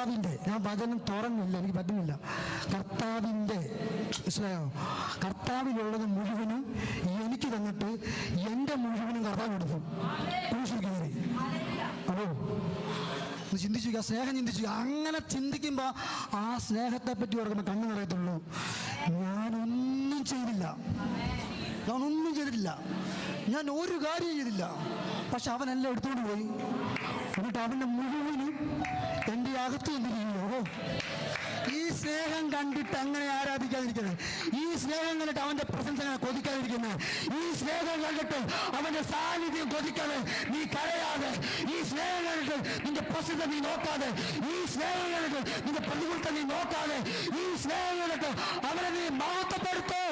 കർത്താവിൻ്റെ, ഞാൻ വചനം തുറന്നില്ല, എനിക്ക് പറ്റുന്നില്ല. കർത്താവിൻ്റെ, മനസ്സിലായോ? കർത്താവിലുള്ളത് മുഴുവനും എനിക്ക് തന്നിട്ട് എൻ്റെ മുഴുവനും കർത്താവ് കൊടുക്കും. ക്രൂശിൽ കയറി. അതോ ചിന്തിച്ചു, ആ സ്നേഹം ചിന്തിച്ചു. അങ്ങനെ ചിന്തിക്കുമ്പോൾ ആ സ്നേഹത്തെ പറ്റി ഓർക്കുമ്പോൾ കണ്ണു നിറയത്തുള്ളൂ. ഞാനൊന്നും ചെയ്തില്ല, ഞാനൊന്നും ചെയ്തിട്ടില്ല, ഞാൻ ഒരു കാര്യം ചെയ്തില്ല. പക്ഷെ അവനെല്ലാം എടുത്തുകൊണ്ട് പോയി. എന്നിട്ട് അവൻ്റെ മുഴുവനും എൻ്റെ അകത്ത് എന്ത് ചെയ്യുമോ? ഈ സ്നേഹം കണ്ടിട്ട് അങ്ങനെ ആരാധിക്കാതിരിക്കുന്നത്, ഈ സ്നേഹം കണ്ടിട്ട് അവൻ്റെ പ്രശംസ കൊതിക്കാതിരിക്കുന്നത്, ഈ സ്നേഹം കണ്ടിട്ട് അവൻ്റെ സാന്നിധ്യം കൊതിക്കാതെ നീ കരയാതെ, ഈ സ്നേഹം കണ്ടിട്ട് നിന്റെ പ്രസിദ്ധ നീ നോക്കാതെ, ഈ സ്നേഹം കണ്ടിട്ട് നിന്റെ പ്രതികൂലത്തെ നീ നോക്കാതെ, ഈ സ്നേഹം കണ്ടിട്ട് അവനെ നീ മഹത്വപ്പെടുത്തോ.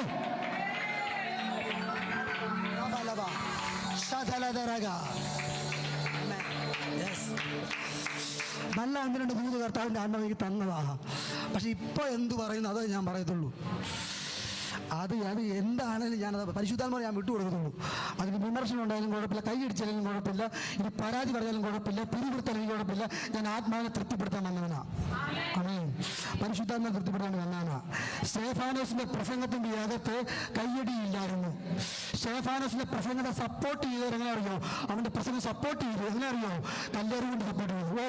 നല്ല 1-2-3 കർത്താവിൻ്റെ ആത്മാവിലേക്ക് തന്നതാ. പക്ഷെ ഇപ്പോൾ എന്ത് പറയുന്നു അതേ ഞാൻ പറയത്തുള്ളൂ. അത് എന്താണെങ്കിലും ഞാനത് പരിശുദ്ധാത്മാവ് ഞാൻ വിട്ടുകൊടുക്കത്തുള്ളൂ. അതിന് വിമർശനം ഉണ്ടായാലും കുഴപ്പമില്ല, കൈയടിച്ചാലും കുഴപ്പമില്ല, ഇനി പരാതി പറഞ്ഞാലും കുഴപ്പമില്ല, പിരിവിടുത്താലും കുഴപ്പമില്ല. ഞാൻ ആത്മാവിനെ തൃപ്തിപ്പെടുത്താൻ വന്നവനാ. ആമേൻ. പരിശുദ്ധാത്മാവിനെ തൃപ്തിപ്പെടുത്താൻ വന്നവനാ. സ്തേഫാനോസിന്റെ പ്രസംഗത്തിന്റെ അകത്ത് കയ്യടിയില്ലായിരുന്നു. സ്തേഫാനോസിന്റെ പ്രസംഗത്തെ സപ്പോർട്ട് ചെയ്തവർ എങ്ങനെ അറിയോ? അവന്റെ പ്രസംഗം സപ്പോർട്ട് ചെയ്തു എങ്ങനെ അറിയോ? കല്ലേറ് കൊണ്ട് സപ്പോർട്ട് ചെയ്തു.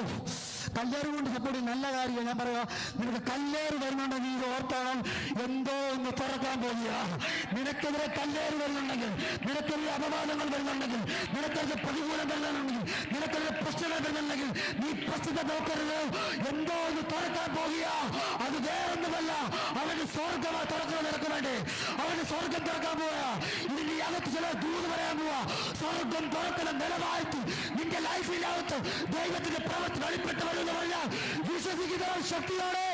കല്ലേറ് കൊണ്ട് സപ്പോർട്ട് ചെയ്ത് നല്ല കാര്യം. ഞാൻ പറയാ, നിനക്ക് കല്ലേറ് വരുന്നുണ്ടെങ്കിൽ നീ ഓർത്തോളം എന്തോ ഒന്ന് തുറക്കാൻ പോകുക. നിനക്കെതിരെ കല്ലേറ് വരുന്നുണ്ടെങ്കിൽ, നിനക്കെതിരെ അപവാദങ്ങൾ വരുന്നുണ്ടെങ്കിൽ, നിനക്കെതിരെ പ്രതികൂലം വരുന്നുണ്ടെങ്കിൽ, നിനക്കെതിരെ പ്രശ്നങ്ങൾ വരുന്നുണ്ടെങ്കിൽ നീ പ്രശ്നത്തെ നോക്കരുത്. എന്തോ ഒന്ന് തുറക്കാൻ പോകുക. അത് വേറൊന്നുമല്ല, അവന് സ്വർഗം തുറക്കാൻ നിനക്ക് വേണ്ടി അവന് സ്വർഗം തുറക്കാൻ പോവുക. ഇതിന്റെ അകത്ത് ചില ദൂത് പറയാൻ പോവാ. സ്വർഗം തുറക്കുന്ന നിലവാരത്തിൽ നിന്റെ ലൈഫിനകത്ത് ദൈവത്തിന്റെ പ്രവൃത്തി വെളിപ്പെട്ട് വരുമെന്ന് പറഞ്ഞാൽ വിശ്വസിക്കുന്ന ശക്തിയോടെ